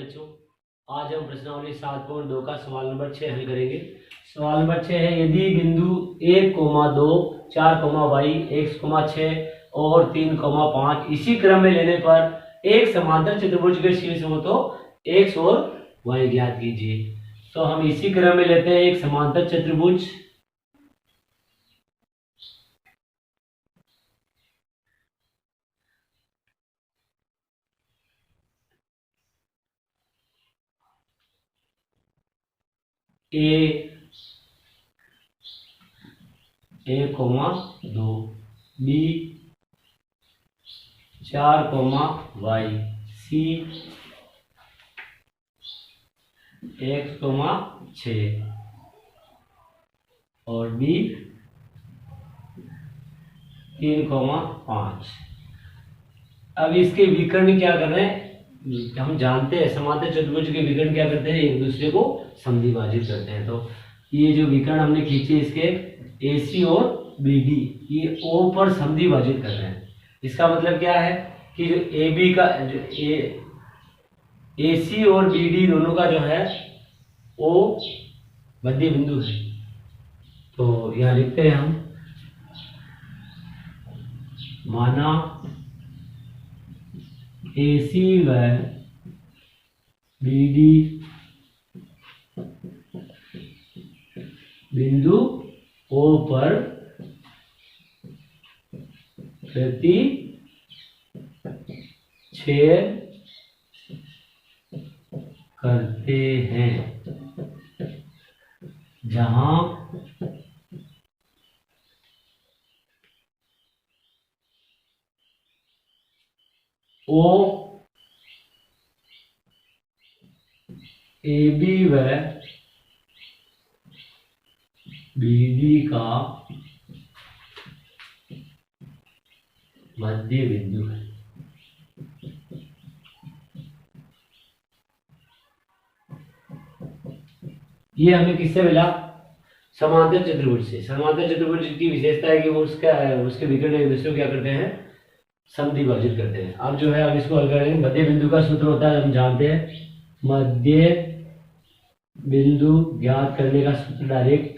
बच्चों, आज हम प्रश्नावली 7.2 का सवाल नंबर 6 हल करेंगे। सवाल नंबर 6 है, यदि बिंदु 1,2 4, y, x, 6 और 3,5 इसी क्रम में लेने पर एक समांतर चतुर्भुज के शीर्ष हो तो x और y ज्ञात कीजिए। तो हम इसी क्रम में लेते हैं एक समांतर चतुर्भुज। A,2 B 4, y C x, 6 और B 3,5। अब इसके विकर्ण क्या कर रहे हैं, हम जानते हैं समांतर चतुर्भुज के विकर्ण क्या करते हैं, एक दूसरे को समद्विभाजित करते हैं। तो ये जो विकर्ण हमने खींचे इसके AC और BD, ये O पर समद्विभाजित कर रहे हैं। इसका मतलब क्या है कि जो AB का जो AC और BD दोनों का जो है O मध्य बिंदु है। तो यहाँ लिखते हैं हम, माना AC व BD बिंदु O पर प्रतिच्छेद करते हैं, जहां O AB व BD का मध्य बिंदु है। ये हमें किससे मिला, समांतर चतुर्भुज से। समांतर चतुर्भुज की विशेषता है कि वो उसके विकर्ण एक दूसरे को क्या करते हैं, समद्विभाजित करते हैं। अब जो है अब इसको हल करेंगे। मध्य बिंदु का सूत्र होता है, हम जानते हैं, मध्य बिंदु ज्ञात करने का सूत्र डायरेक्ट,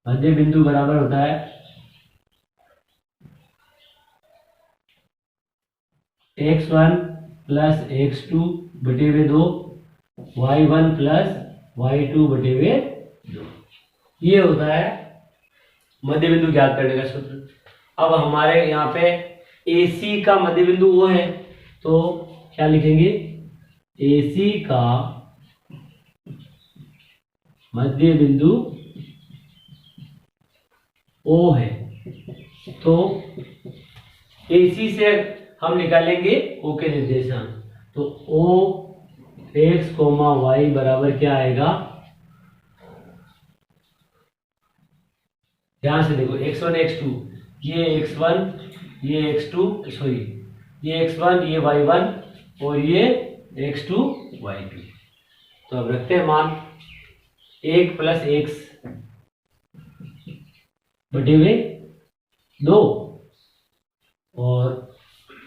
मध्य बिंदु बराबर होता है x1 प्लस x2 बटे हुए 2, y1 प्लस y2 बटे हुए 2। ये होता है मध्य बिंदु ज्ञात करने का सूत्र। अब हमारे यहाँ पे AC का मध्य बिंदु वो है, तो क्या लिखेंगे, AC का मध्य बिंदु O है। तो AC से हम निकालेंगे O के निर्देशांक। तो O x, y बराबर क्या आएगा, ध्यान से देखो, x1 x2, ये x1 ये x2 सॉरी ये x1 ये y1 और ये x2 y2। तो अब रखते हैं मान 1 प्लस x बटे हुए 2 और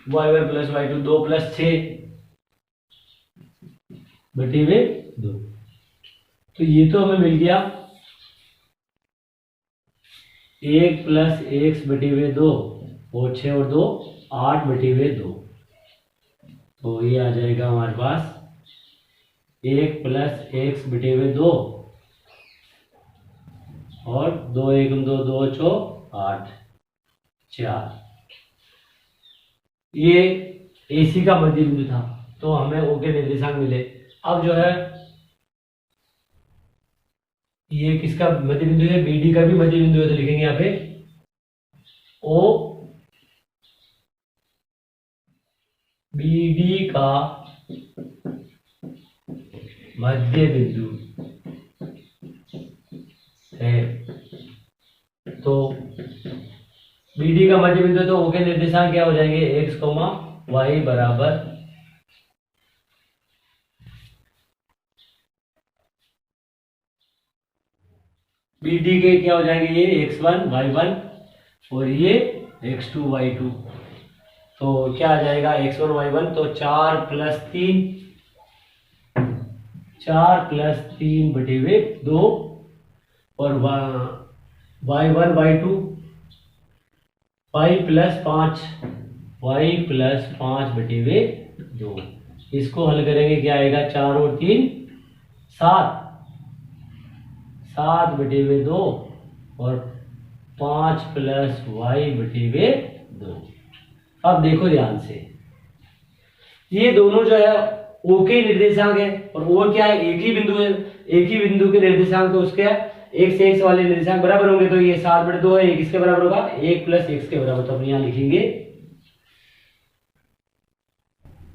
y1 प्लस y2 2 प्लस 6 बटे हुए 2। तो ये तो हमें मिल गया 1 प्लस x बटे हुए 2 और 6 और 2 8 बटे हुए 2। तो ये आ जाएगा हमारे पास 1 प्लस x बटे हुए 2 और 2 1 2 2 4 8 4। ये AC का मध्य बिंदु था, तो हमें O के निर्देशांक मिले। अब जो है ये किसका मध्य बिंदु है, BD का भी मध्य बिंदु है। तो लिखेंगे यहाँ पे O BD का मध्य बिंदु है। तो BD का मध्य बिंदु, तो O के निर्देशांक क्या हो जाएंगे, x, y बराबर BD के क्या हो जाएंगे, ये x1 y1 और ये x2 y2। तो क्या आ जाएगा x1 y1, तो 4 प्लस 3 4+3/2 और y1 y2 y+5 इसको हल करेंगे क्या आएगा, 4 और 3 7 7/2 और 5+y/2। अब देखो ध्यान से, ये दोनों जो है ओ के निर्देशांक है और ओ क्या है, एक ही बिंदु है, एक ही बिंदु के निर्देशांक तो उसके एक से x वाले निर्देशांक बराबर होंगे, तो ये 7/2 है, एक इसके बराबर होगा, 1 + x के बराबर। तो अपन यहां लिखेंगे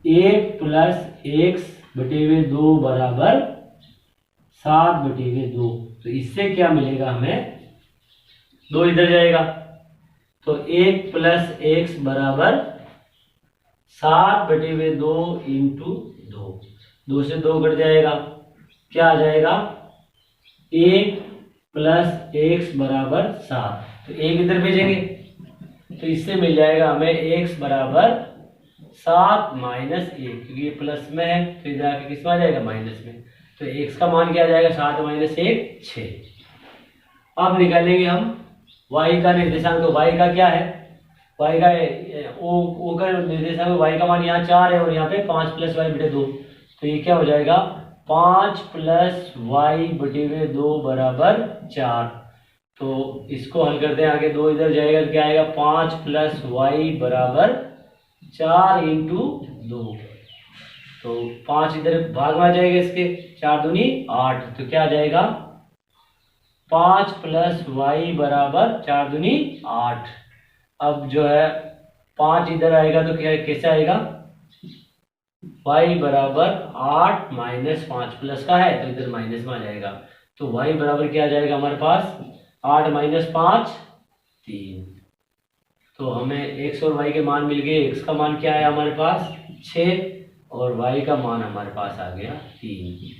1 + x/2 बराबर 7/2। तो इससे क्या मिलेगा हमें, 2 इधर जाएगा तो 1 + x बराबर 7/2 × 2, 2 से 2 कट जाएगा, क्या आ जाएगा, 1 + x बराबर 7। तो 1 इधर भेजेंगे तो इससे मिल जाएगा हमें x बराबर 7 - 1, क्योंकि ये प्लस में है तो इधर आके किस में आ जाएगा, माइनस में। तो x का मान क्या आ जाएगा, 7 - 1 6। अब निकालेंगे हम y का निर्देशांक। तो y का क्या है, y का o का निर्देशांक, y का मान यहाँ 4 है और यहाँ पे 5 + y/2। तो ये क्या हो जाएगा, 5 + y/2 बराबर 4। तो इसको हल करते हैं, आगे 2 इधर जाएगा तो क्या आएगा, 5 + y बराबर 4 × 2। तो 5 इधर भाग में आ जाएगा, इसके 4 दूनी 8। तो क्या आ जाएगा, 5 + y बराबर 4 दूनी 8। अब जो है 5 इधर आएगा तो क्या कैसे आएगा, y बराबर 8 - 5 प्लस का है तो इधर माइनस में आ जाएगा। तो y बराबर क्या आ जाएगा हमारे पास, 8 - 5 3। तो हमें x और y के मान मिल गए। x का मान क्या है हमारे पास 6 और y का मान हमारे पास आ गया 3।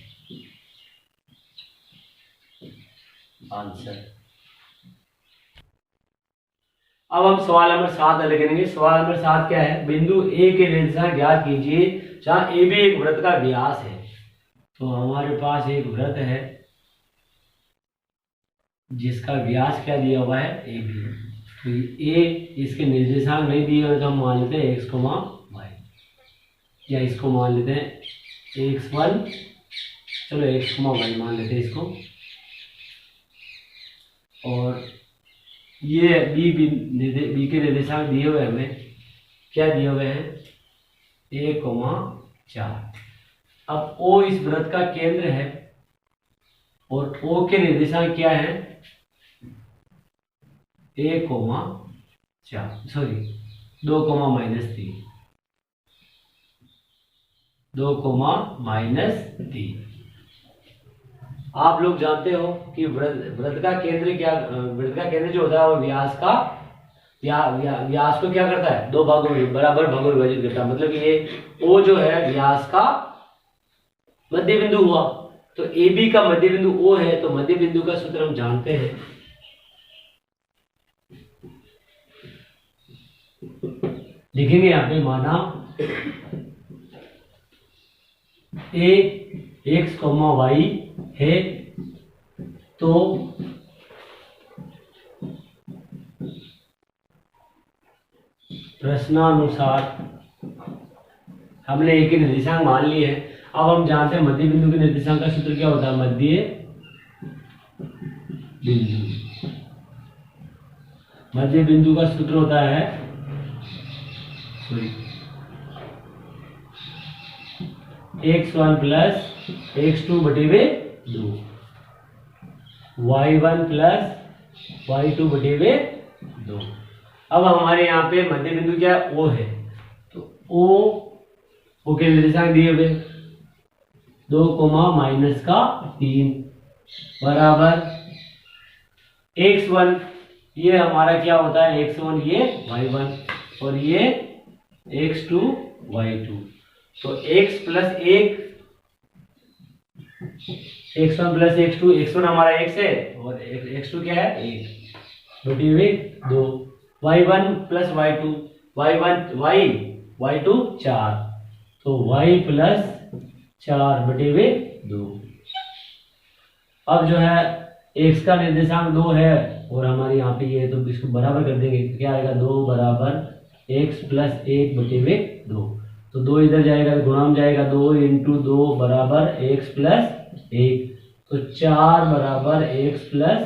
आंसर। अब हम सवाल नंबर 7 हल करेंगे। सवाल नंबर 7 क्या है, बिंदु A के निर्देशांक ज्ञात कीजिए जहां AB एक वृत्त का व्यास है। तो हमारे पास एक वृत्त है जिसका व्यास क्या दिया हुआ है, AB। तो A, इसके निर्देशांक नहीं दिए हुए तो हम मान लेते हैं x, y, या इसको मान लेते हैं x1, चलो x, y मान लेते हैं इसको। और ये B के निर्देशांक दिए हुए हमें क्या दिए हुए हैं, 1, 4। अब O इस वृत्त का केंद्र है और O के निर्देशांक क्या है, 1, 4, सॉरी 2, -3, 2, -3। आप लोग जानते हो कि वृत्त का केंद्र क्या, वृत्त का केंद्र जो होता है वो व्यास का व्यास को क्या करता है, 2 भागों में बराबर भागों में विभाजित करता है। मतलब कि ये O जो है व्यास का मध्य बिंदु हुआ। तो AB का मध्य बिंदु O है, तो मध्य बिंदु का सूत्र हम जानते हैं, लिखेंगे यहाँ पे, माना A x, y है तो प्रश्नानुसार हमने एक ही निर्देशांक मान लिए हैं। अब हम जानते हैं मध्य बिंदु के निर्देशांक का सूत्र क्या होता है, मध्य बिंदु, मध्य बिंदु का सूत्र होता है, sorry, x1 + x2/2, y1 + y2/2। अब हमारे यहाँ पे मध्य बिंदु क्या है, O है। तो O के निर्देशांक दिए हुए 2, -3 बराबर x1, ये हमारा क्या होता है, x1 ये y1 और ये x2 y2। तो x + 1, x1 + x2, x1 हमारा x है और x2 क्या है 1/2, y1 + y2, y2 4, तो y + 4/2। 2। अब जो है x का निर्देशांक 2 है और हमारे यहाँ पे ये है, तो इसको बराबर कर देंगे तो क्या आएगा 2 बराबर x प्लस 1/2। तो 2 इधर जाएगा तो गुणा में जाएगा, 2 इंटू 2 बराबर x प्लस 1, तो 4 बराबर x प्लस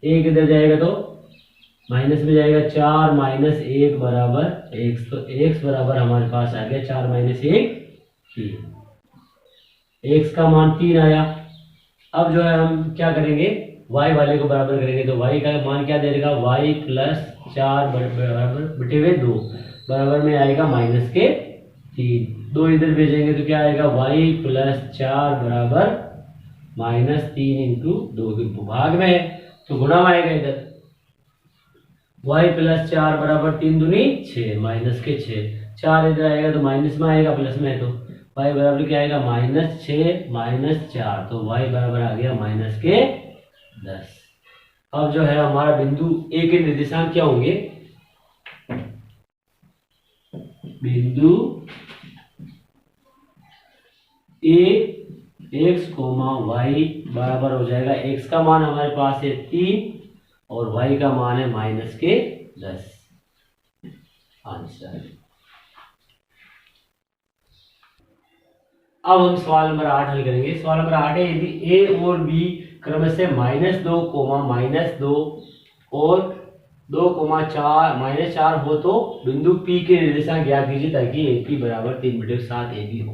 1 इधर जाएगा तो माइनस में जाएगा, 4 माइनस 1 बराबर x, तो x बराबर हमारे पास आ गया 4 माइनस 1 3। x का मान 3 आया। अब जो है हम क्या करेंगे, y वाले को बराबर करेंगे, तो y का मान क्या दे देगा, y प्लस 4 बराबर 2 बराबर में आएगा माइनस के 3। 2 इधर भेजेंगे तो क्या आएगा, y प्लस 4 बराबर माइनस 3 इंटू 2, भाग में है तो गुणा में आएगा इधर, y प्लस 4 बराबर 3 दूनी 6 माइनस के 6, 4 इधर आएगा तो माइनस में आएगा, प्लस में है तो y बराबर क्या आएगा -6 माइनस 4, तो y बराबर आ गया माइनस के 10। अब जो है हमारा बिंदु ए के निर्देशांक क्या होंगे, बिंदु ए x, y बराबर हो जाएगा, x का मान हमारे पास है 3 और y का मान है माइनस के 10। आंसर। अब हम सवाल नंबर 8 हल करेंगे। सवाल नंबर 8 है, यदि a और b क्रमशः -2, -2 और 2, -4 हो तो बिंदु P के निर्देशांक ज्ञात कीजिए ताकि AP बराबर 3/7 AB हो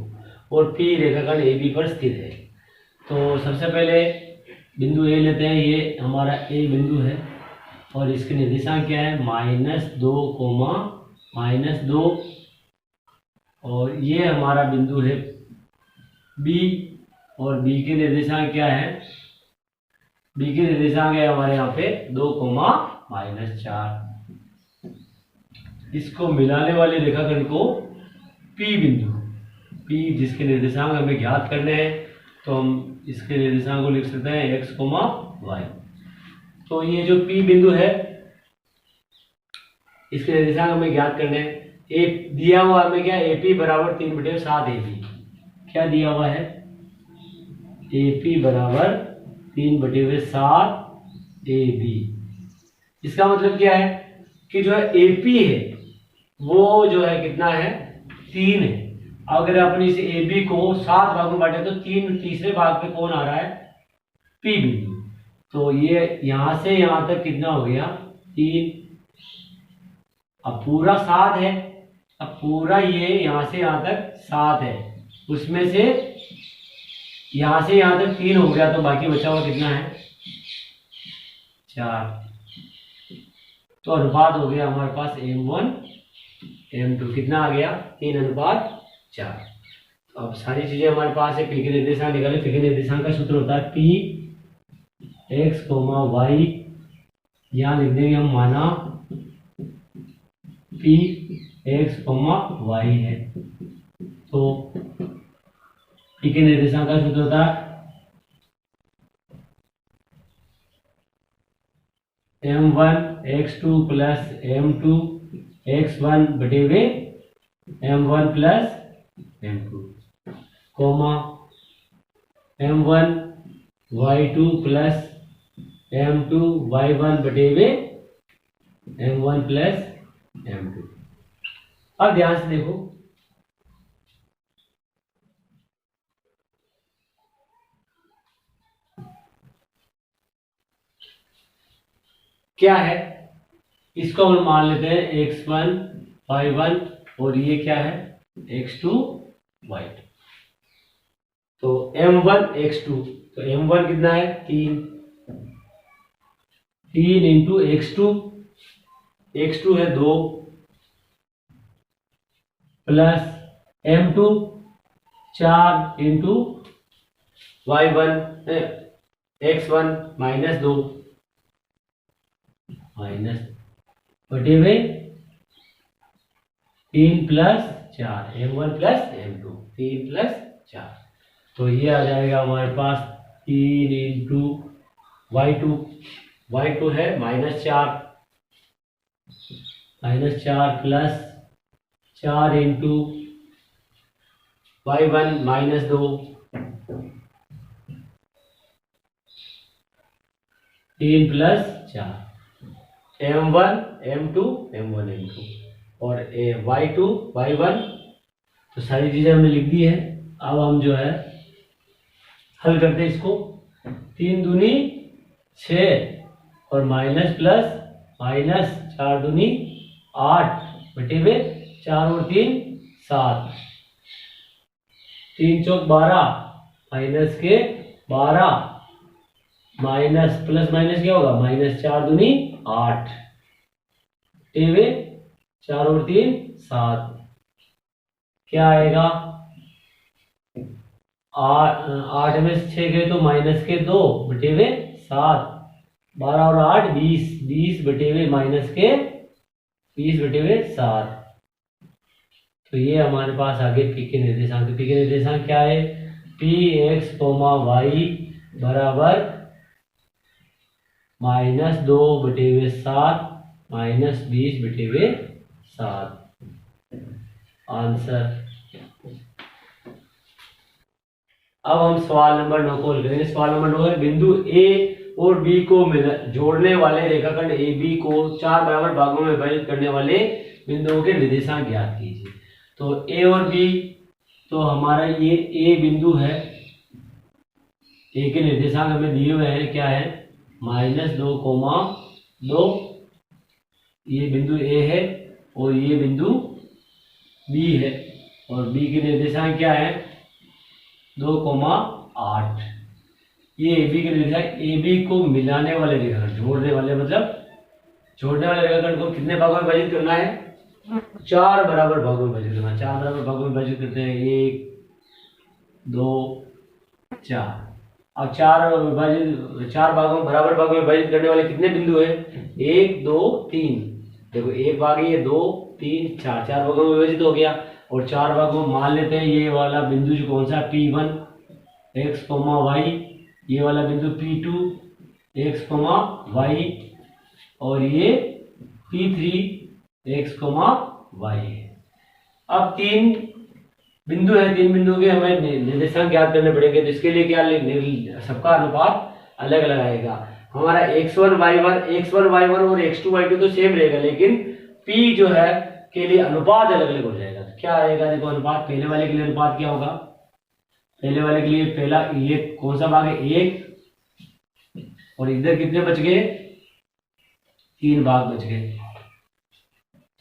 और P रेखाखंड AB पर स्थित है। तो सबसे पहले बिंदु A लेते हैं, ये हमारा A बिंदु है और इसके निर्देशांक क्या है, -2, -2 और ये हमारा बिंदु है B और B के निर्देशांक क्या है, B के निर्देशांक है हमारे यहाँ पे 2, -4। इसको मिलाने वाले रेखाखंड को P बिंदु, P जिसके निर्देशांक हमें ज्ञात करने हैं, तो हम इसके निर्देशांक को लिख सकते हैं x, y। तो ये जो P बिंदु है इसके निर्देशांक हमें ज्ञात करने हैं। एक दिया हुआ हमें क्या, AP बराबर 3/7 AB, क्या दिया हुआ है, AP बराबर 3/7 AB। इसका मतलब क्या है कि जो है AP है वो जो है कितना है, 3 है। अगर अपने इस AB को 7 भागों में बांटे तो 3 तीसरे भाग पे कौन आ रहा है, P बिंदु। तो ये यहां से यहां तक कितना हो गया, 3। अब पूरा 7 है, अब पूरा ये यहां से यहां तक 7 है, उसमें से यहां से यहां तक 3 हो गया, तो बाकी बचा हुआ कितना है, 4। तो अनुपात हो गया हमारे पास M1 M2, कितना आ गया, 3:4। तो अब सारी चीजें हमारे पास है। P के निर्देशांक निकाले, P के निर्देशांक का सूत्र होता है P x, y, यहां लिख देंगे हम, माना P x, y है, तो P के निर्देशांक का सूत्र होता है M1 x2 plus M2 x1 बटेवे M1 plus M2, M1 y2 plus M2 y1 बटेवे M1 plus M2। अब ध्यान से देखो, क्या है, इसको हम मान लेते हैं x1 y1 और ये क्या है, x2 y2। तो M1 x2, तो M1 कितना है, 3 इंटू x2 है 2 plus M2 4 into y1 x1 -2 minus बटे में 3 plus 4, M1 plus M2, 3 plus 4, तो ये आ जाएगा हमारे पास 3 इंटू y2 है -4 plus 4 into y1 -2 3 plus 4, m1 m2 m1 m2 और y2 y1। तो सारी चीजें हमने लिख दी है। अब हम जो है हल करते हैं इसको। 3 दूनी 6 और माइनस प्लस माइनस 4 दूनी 8 बटे में 4 और 3 7, 3 चौक 12 माइनस के 12 माइनस प्लस माइनस क्या होगा माइनस 4 दूनी 8 बटे 4 और 3 7, क्या आएगा 8 में 6 गए तो माइनस के 2 बटे में 7, 12 और 8 20, 20 बटे में माइनस के 20 बटे में 7। तो ये हमारे पास आगे पी के निर्देशांक। पी के निर्देशांक क्या है, पी एक्स कोमा वाई बराबर -2 बटे में 7 -20 बटे में 7 आंसर। अब हम सवाल नंबर 9 को हल करेंगे। सवाल नंबर 9 है, बिंदु ए और बी को जोड़ने वाले रेखाखंड ए बी को 4 बराबर भागों में विभाजित करने वाले बिंदुओं के निर्देशांक ज्ञात कीजिए। तो ए और बी, तो हमारा ये ए बिंदु है, ए के निर्देशांक हमें दिए हुए हैं, क्या है -2, ये बिंदु ए है और ये बिंदु बी है और बी के निर्देशांक क्या है 2,8। ये ए बी के निर्देशांक। ए बी को मिलाने वाले रेखाखंड, जोड़ने वाले मतलब जोड़ने वाले रेखाखंड को कितने भागों में विभाजित करना है 4 बराबर भागों में विभाजित करना। 4 बराबर भागों में विभाजित करते हैं 1 2 4। अब 4 भागों में बराबर भागों में विभाजित करने वाले कितने बिंदु है 1 2 3। देखो एक भाग ये 2 3 4, 4 भागों में विभाजित हो गया। और 4 भागों में मान लेते हैं ये वाला बिंदु जो कौन सा P1 x, y, ये वाला बिंदु P2 x, y और ये P3 x, y है। अब 3 बिंदु है, 3 बिंदु के हमें निर्देशांक ज्ञात करने पड़ेंगे। तो इसके लिए क्या सबका अनुपात अलग अलग आएगा। हमारा x1 y1 और x2 y2 तो सेम रहेगा, लेकिन P जो है के लिए अनुपात अलग अलग हो जाएगा। तो क्या आएगा देखो अनुपात, पहले वाले के लिए अनुपात क्या होगा, पहले वाले के लिए पहला ये कौन सा भाग है 1 और इधर कितने बच गए 3 भाग बच गए।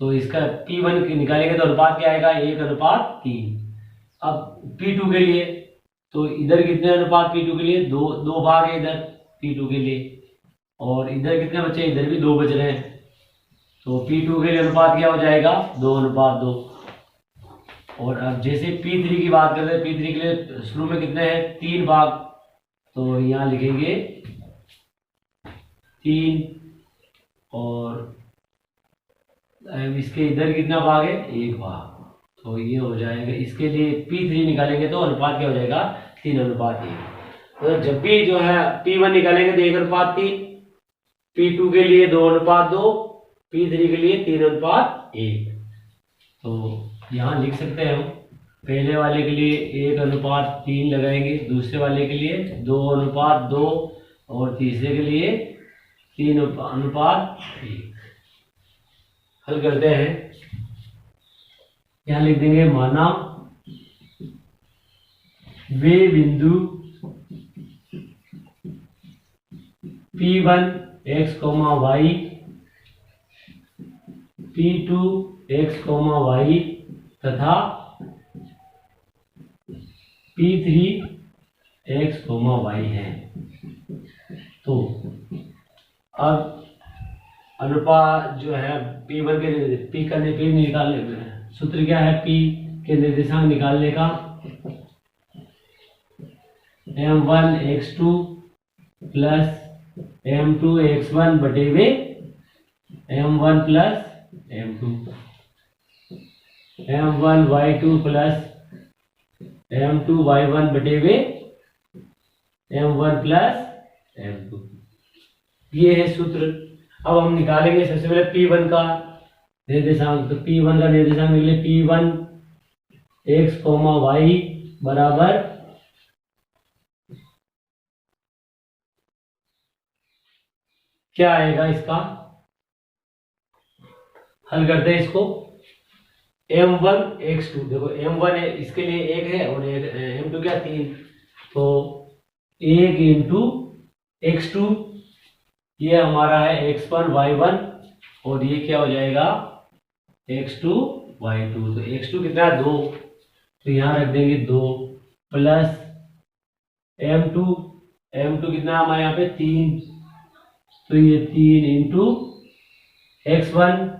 तो इसका P1 निकालेंगे तो अनुपात क्या आएगा 1:3। अब P2 के लिए तो इधर कितने अनुपात P2 के लिए 2 भाग है इधर P2 के लिए, और इधर कितने बचे इधर भी 2 बच रहे हैं। तो P2 के लिए अनुपात क्या हो जाएगा 2:2। और अब जैसे P3 की बात करते हैं, P3 के लिए शुरू में कितने हैं 3 भाग, तो यहाँ लिखेंगे 3 और इसके इधर कितना भाग है 1 भाग। तो ये हो जाएगा, इसके लिए P3 निकालेंगे तो अनुपात क्या हो जाएगा 3:1। तो जब भी जो है P1 निकालेंगे तो 1:3, P2 के लिए 2:2, P3 के लिए 3:1। तो यहाँ लिख सकते हैं हम, पहले वाले के लिए 1:3 लगाएंगे, दूसरे वाले के लिए 2:2 और तीसरे के लिए 3:1। हल करते हैं। यहाँ लिख देंगे माना वे बिंदु P1 x, y, P2 x, y तथा P3 x, y है। तो अब अनुपात जो है P1 के P का निकालने सूत्र क्या है, P के निर्देशांक निकालने का m1 x2 plus m2 x1 बटे में m1 plus m2, m1 y2 plus m2 y1 बटे में m1 प्लस m2। ये है सूत्र। अब हम निकालेंगे सबसे पहले P1 का निर्देशांक। तो P1 का निर्देशांक निकले P1 x, y बराबर क्या आएगा इसका, हल करते हैं इसको। m1 x2, देखो m1 है, इसके लिए एक है और m2 क्या 3, तो 1 इंटू x2, ये हमारा है x1 y1 और ये क्या हो जाएगा x2 y2। तो x2 कितना है 2, तो यहाँ रख देंगे 2 प्लस m2, m2 कितना है हमारे यहाँ पे 3, तो ये 3 इंटू x1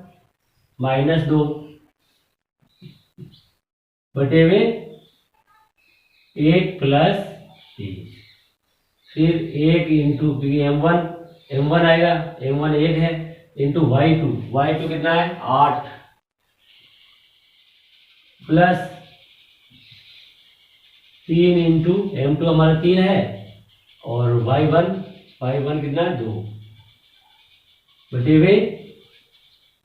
माइनस 2 बटे हुए 1 प्लस 3, फिर 1 इंटू m1 आएगा, m1 1 है, इंटू y2 कितना है 8 प्लस 3 इंटू m2 हमारा 3 है और y1 कितना है 2 बटे हुए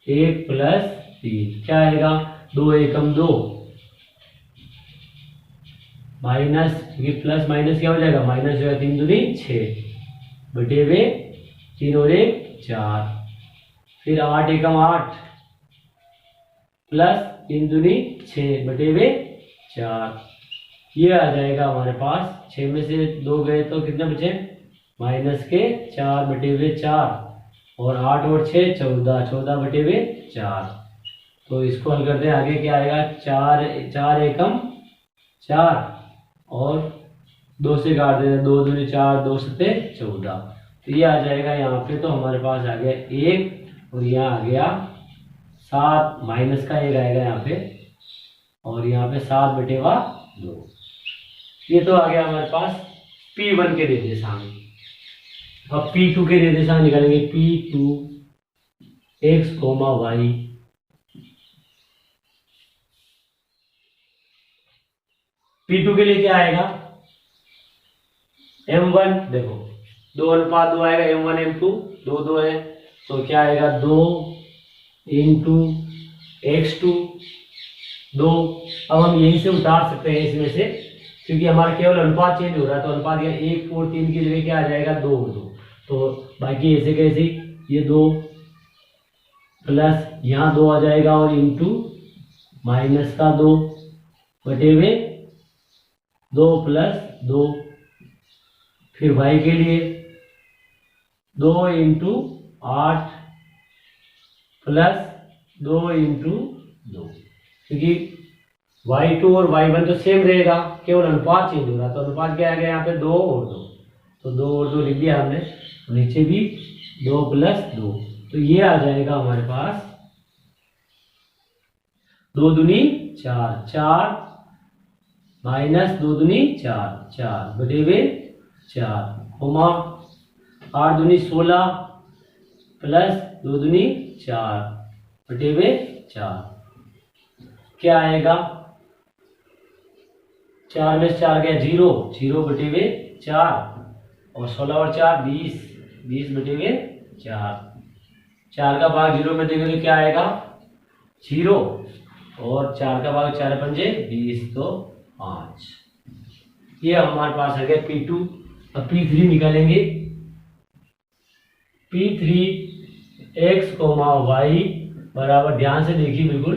1 प्लस 3, क्या आएगा 2 एकम 2 माइनस, क्योंकि प्लस माइनस क्या हो जाएगा माइनस जो है 3 दूनी 6 बटे हुए 3 और 1 4, फिर 8 एकम 8 प्लस 3 दूनी 6 बटे हुए 4, ये आ जाएगा हमारे पास 6 में से 2 गए तो कितने बचे माइनस के 4 बटे हुए 4 और 8 और 6 14 बटे हुए 4। तो इसको हल करते हैं, आगे क्या आएगा 4 एकम 4 और 2 से काट देते हैं, 2 दूनी 4 2 सत्ते 14, तो ये आ जाएगा यहाँ पे। तो हमारे पास आ गया 1 और यहाँ आ गया 7, माइनस का 1 आएगा यहाँ पे और यहाँ पे 7 बटे हुआ 2। ये तो आ गया हमारे पास P1 के निर्देशांक। अब P2 के निर्देशांक निकालेंगे, P2 x, y, P2 के लिए क्या आएगा m1, देखो 2:2 आएगा, m1 m2 2 है, तो क्या आएगा 2 इंटू x2 2। अब हम यहीं से उतार सकते हैं इसमें से, क्योंकि हमारा केवल अनुपात चेंज हो रहा है, तो अनुपात या 1 और 3 की जगह क्या आ जाएगा 2 और 2, तो बाकी ऐसे कैसे ये 2 प्लस यहाँ 2 आ जाएगा और इंटू माइनस का 2 बटे हुए 2 प्लस 2, फिर y के लिए 2 इंटू 8 प्लस 2 इंटू 2, क्योंकि y2 और y1 तो सेम रहेगा, केवल अनुपात चेंज हो रहा है, तो अनुपात क्या आ गया यहाँ पे 2 और 2, तो 2 और 2 लिख दिया हमने, नीचे भी 2 प्लस 2, तो ये आ जाएगा हमारे पास 2 दूनी 4 4 माइनस 2 दूनी 4 4 बटे हुए 4, कोमा 8 दूनी 16 प्लस 2 दूनी 4 बटे हुए 4, क्या आएगा 4 में से 4 गया 0 0 बटे हुए 4 और 16 और 4 20 बटे हुए 4, 4 का भाग 0 में देंगे तो क्या आएगा 0 और 4 का भाग 4 पंजे 20 तो 5। ये हमारे पास आ गया P2। अब P3 निकालेंगे, P3 x, y बराबर, ध्यान से देखिए बिल्कुल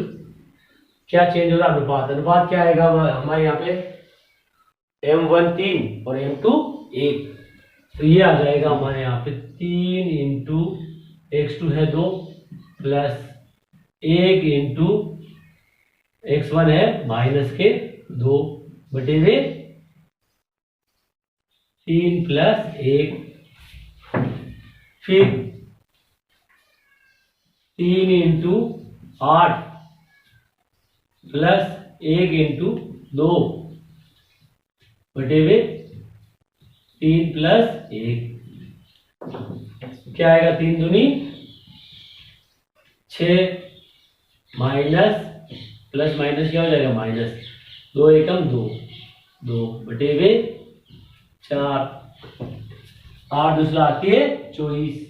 क्या चेंज हो रहा है, अनुपात क्या आएगा हमारे यहाँ पे m1 3 और m2 1, तो ये आ जाएगा हमारे यहाँ पे 3 इंटू x2 है 2 प्लस 1 इंटू x1 है माइनस के 2 बटे हुए 3 प्लस 1, फिर 3 इंटू 8 प्लस 1 इंटू 2 बटे हुए 3 प्लस 1, क्या आएगा 3 दूनी 6 माइनस प्लस माइनस क्या हो जाएगा माइनस, 2 एकम 2 बटे हुए 4, 8 दूसरा आती है 24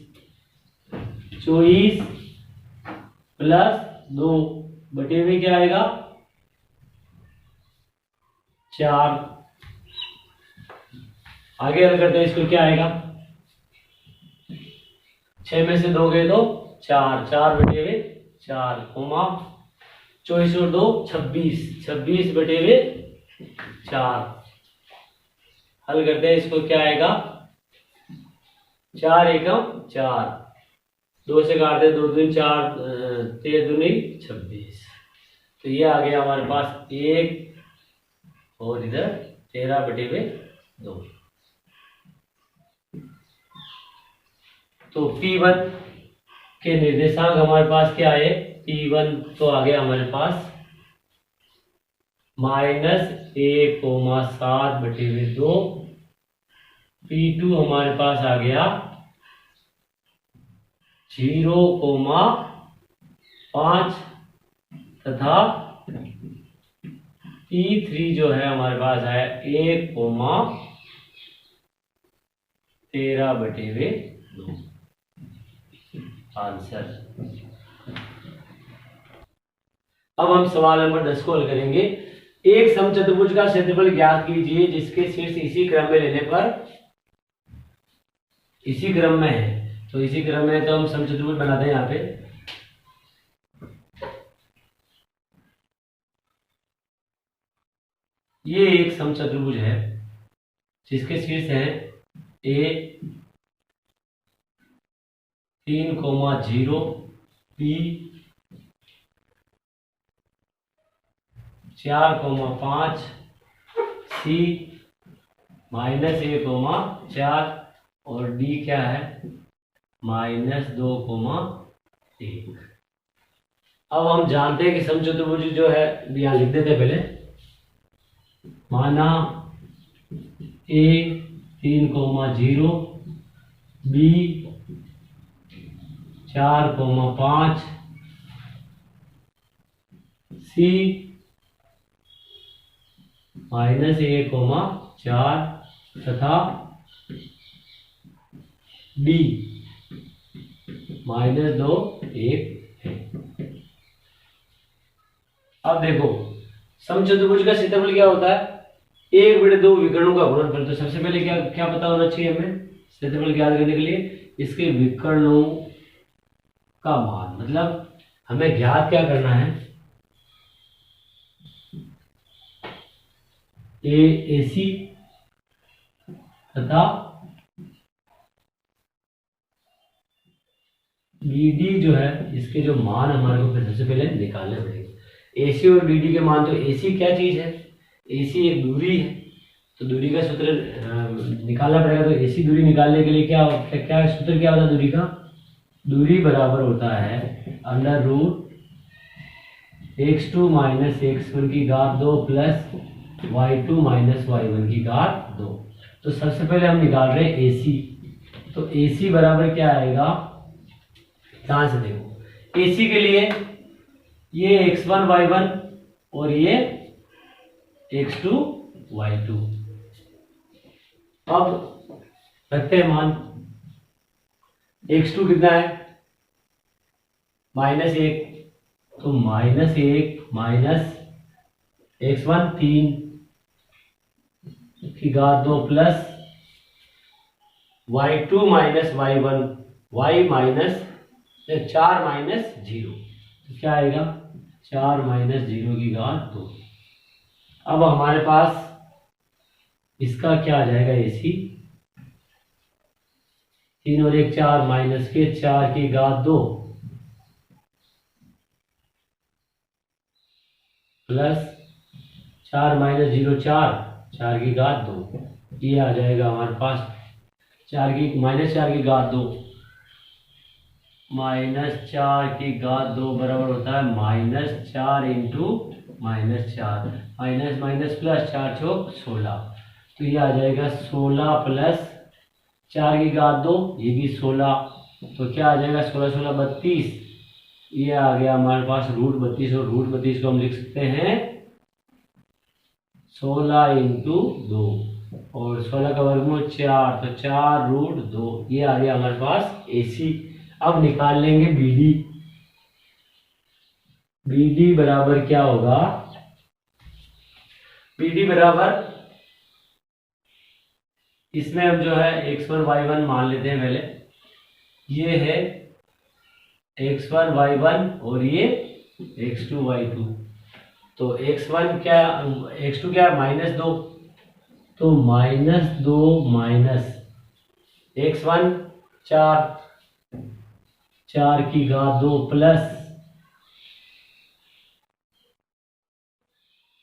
प्लस 2 बटे हुए क्या आएगा 4। आगे हल करते हैं इसको, क्या आएगा 6 में से 2 गए तो 4, 4 बटे हुए 4 कोमा 24 और 2 26, 26 बटे हुए 4। हल करते हैं इसको, क्या आएगा 4 एकम 4, 2 से काटते 2 दूनी 4, 13 दूनी 26। तो ये आ गया हमारे पास 1 और इधर 13 बटे हुए 2। तो P1 के निर्देशांक हमारे पास क्या है, P1 तो आ गया हमारे पास -1,7 बटे हुए 2। P2 हमारे पास आ गया 0,5 तथा P3 जो है हमारे पास है 1,13 बटे हुए 2। आंसर। अब हम सवाल नंबर 10 को हल करेंगे। एक समचतुर्भुज का क्षेत्रफल ज्ञात कीजिए जिसके शीर्ष इसी क्रम में लेने पर, इसी क्रम में है तो इसी क्रम में तो हम समचतुर्भुज बनाते हैं यहाँ पे। ये एक समचतुर्भुज है जिसके शीर्ष है A 3,0, B 4,5, C -1,4 और D क्या है -2,1। अब हम जानते हैं कि समचतुर्भुज जो है यहाँ लिख देते हैं पहले। माना A 3,0, B 4,5, C -1,4 तथा D -2,1 है। अब देखो समचतुर्भुज का क्षेत्रफल क्या होता है, 1/2 विकर्णों का गुणनफल। तो सबसे पहले क्या क्या पता होना चाहिए हमें क्षेत्रफल ज्ञात करने के लिए, इसके विकर्णों का मान। मतलब हमें ज्ञात क्या करना है, AC तथा BD जो है इसके जो मान हमारे को सबसे पहले निकालने पड़ेंगे। AC और BD के मान, तो AC क्या चीज है, AC एक दूरी है तो दूरी का सूत्र निकालना पड़ेगा। तो AC दूरी निकालने के लिए क्या क्या सूत्र क्या होता है दूरी का, दूरी बराबर होता है √x2 - x1 की घात 2 प्लस y2 - y1 की घात 2। तो सबसे पहले हम निकाल रहे हैं AC। तो AC बराबर क्या आएगा, ध्यान से देखो AC के लिए ये x1 y1 और ये x2 y2। अब रखते हैं मान, x2 कितना है -1, तो -1 - x1 3 की घात 2 plus y2 - y1 y minus 4 - 0, तो क्या आएगा 4 - 0 की घात 2। अब हमारे पास इसका क्या आ जाएगा AC, 3 और 1 4 माइनस के 4 की घात 2 प्लस 4 - 0 4, 4 की घात 2। ये आ जाएगा हमारे पास -4 की घात 2 -4 की घात 2 बराबर होता है -4 इंटू -4, माइनस माइनस प्लस 4 चौक 16। तो ये आ जाएगा 16 प्लस 4 की घात 2, ये भी 16। तो क्या आ जाएगा 16 16 32। ये आ गया हमारे पास √32 और √32 को हम लिख सकते हैं 16 इंटू 2 और 16 का वर्गमूल 4, तो 4√2। ये आ गया हमारे पास AC। अब निकाल लेंगे BD। BD बराबर क्या होगा, BD बराबर इसमें हम जो है x1 y1 मान लेते हैं पहले। ये है x1 y1 और ये x2 y2। तो x1 क्या, x2 क्या, -2, तो -2 माइनस x1 4, 4 की घात 2 plus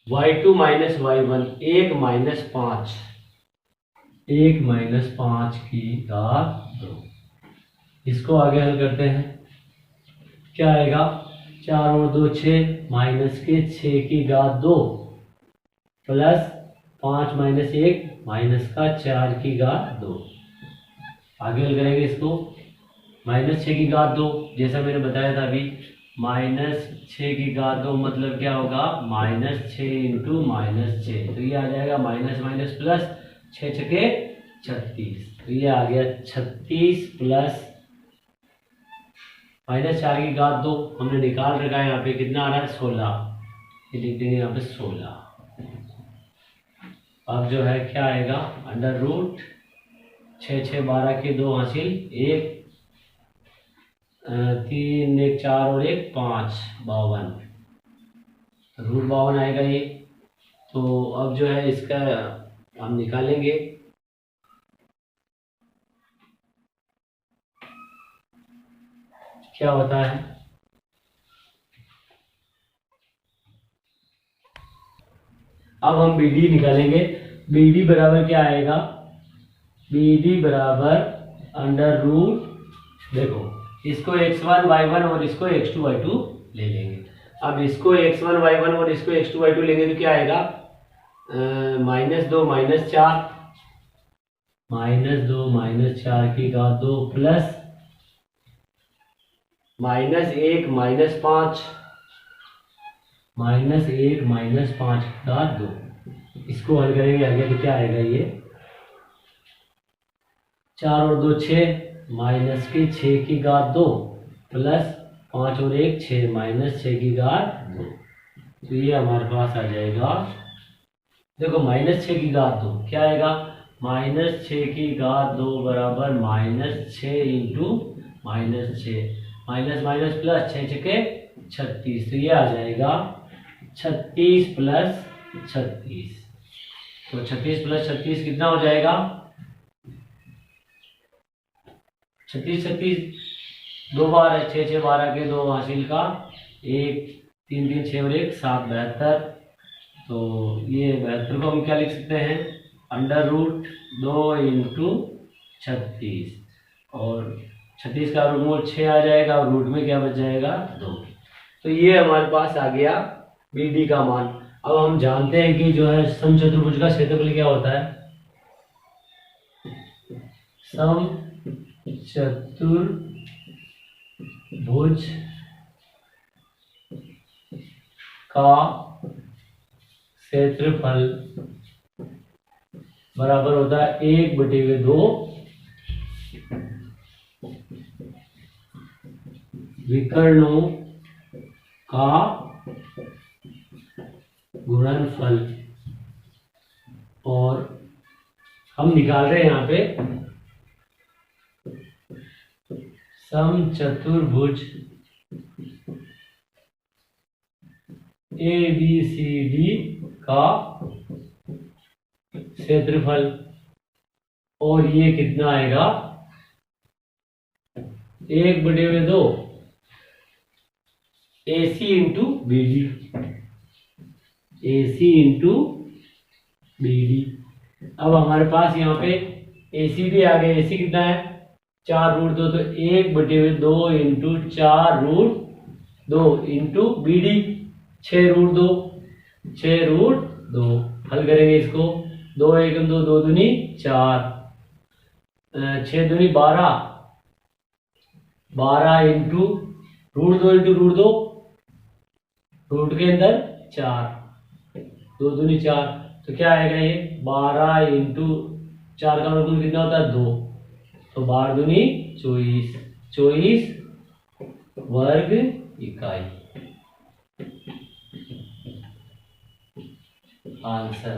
y2 minus y1 1 minus 5, 1 minus 5 की घात 2। इसको आगे हल करते हैं, क्या आएगा, 4 और 2 6, माइनस के 6 की घात 2 प्लस 5 माइनस 1 माइनस का 4 की घात 2। आगे हल करेंगे इसको, -6 की घात 2 जैसा मैंने बताया था अभी, -6 की घात 2 मतलब क्या होगा, -6 इंटू -6, तो ये आ जाएगा माइनस माइनस प्लस, 6 छके 36, तो ये आ गया 36 प्लस -4 की घात 2 हमने निकाल रखा है, यहाँ पे कितना आ रहा है 16, ये लिख देंगे यहाँ पे 16। अब जो है क्या आएगा, अंडर रूट 6 6 12 के 2 हासिल, 1 3 1 4 और 1 5, 52, रूट 52 आएगा ये। तो अब जो है इसका हम निकालेंगे, क्या होता है, अब हम BD निकालेंगे। BD बराबर क्या आएगा, BD बराबर अंडर रूट, देखो इसको x1 y1 और इसको x2 y2 ले लेंगे। अब इसको x1 y1 और इसको x2 y2 लेंगे तो क्या आएगा, -2 -4, -2 -4 की घात 2 प्लस -1 -5, -1 -5 की घात 2। इसको हल करेंगे आगे तो क्या आएगा, ये 4 और 2 6, माइनस के 6 की घात 2 प्लस 5 और 1 6, -6 की घात 2, तो ये हमारे पास आ जाएगा, देखो -6 की घात 2 क्या आएगा, -6 की घात 2 बराबर -6 इंटू -6, माइनस माइनस प्लस, 6 छके 36, तो ये आ जाएगा 36 प्लस 36, तो 36 प्लस 36 कितना हो जाएगा, 36 36 2 बार है, 6 6 12 के 2 हासिल का 1 3 3 6 और 1 7, 72, तो ये 72 को हम क्या लिख सकते हैं, अंडर रूट 2 इंटू 36, और 36 का रूटमूल 6 आ जाएगा और रूट में क्या बच जाएगा 2। तो ये हमारे पास आ गया BD का मान। अब हम जानते हैं कि जो है समचतुर्भुज का क्षेत्रफल क्या होता है, समचतुर्भुज का क्षेत्रफल बराबर होता है 1/2 विकर्णों का गुणनफल, और हम निकाल रहे हैं यहाँ पे समचतुर्भुज ABCD का क्षेत्रफल, और ये कितना आएगा 1/2 AC into BD, AC into BD। अब हमारे पास यहाँ पे AC भी आ गया, AC कितना है 4 रूट 2, तो 1/2 into 4 root 2 into BD 6 root 2, 6 root 2, हल करेंगे इसको, 2 1 2 2 दूनी 4, 6 दूनी 12, 12 into root 2 into root 2, root के अंदर 4, 2 दूनी 4, तो क्या आएगा ये 12 इंटू 4 का वर्गमूल कितना होता है 2, तो 12 दूनी 24, 24 वर्ग इकाई, आंसर।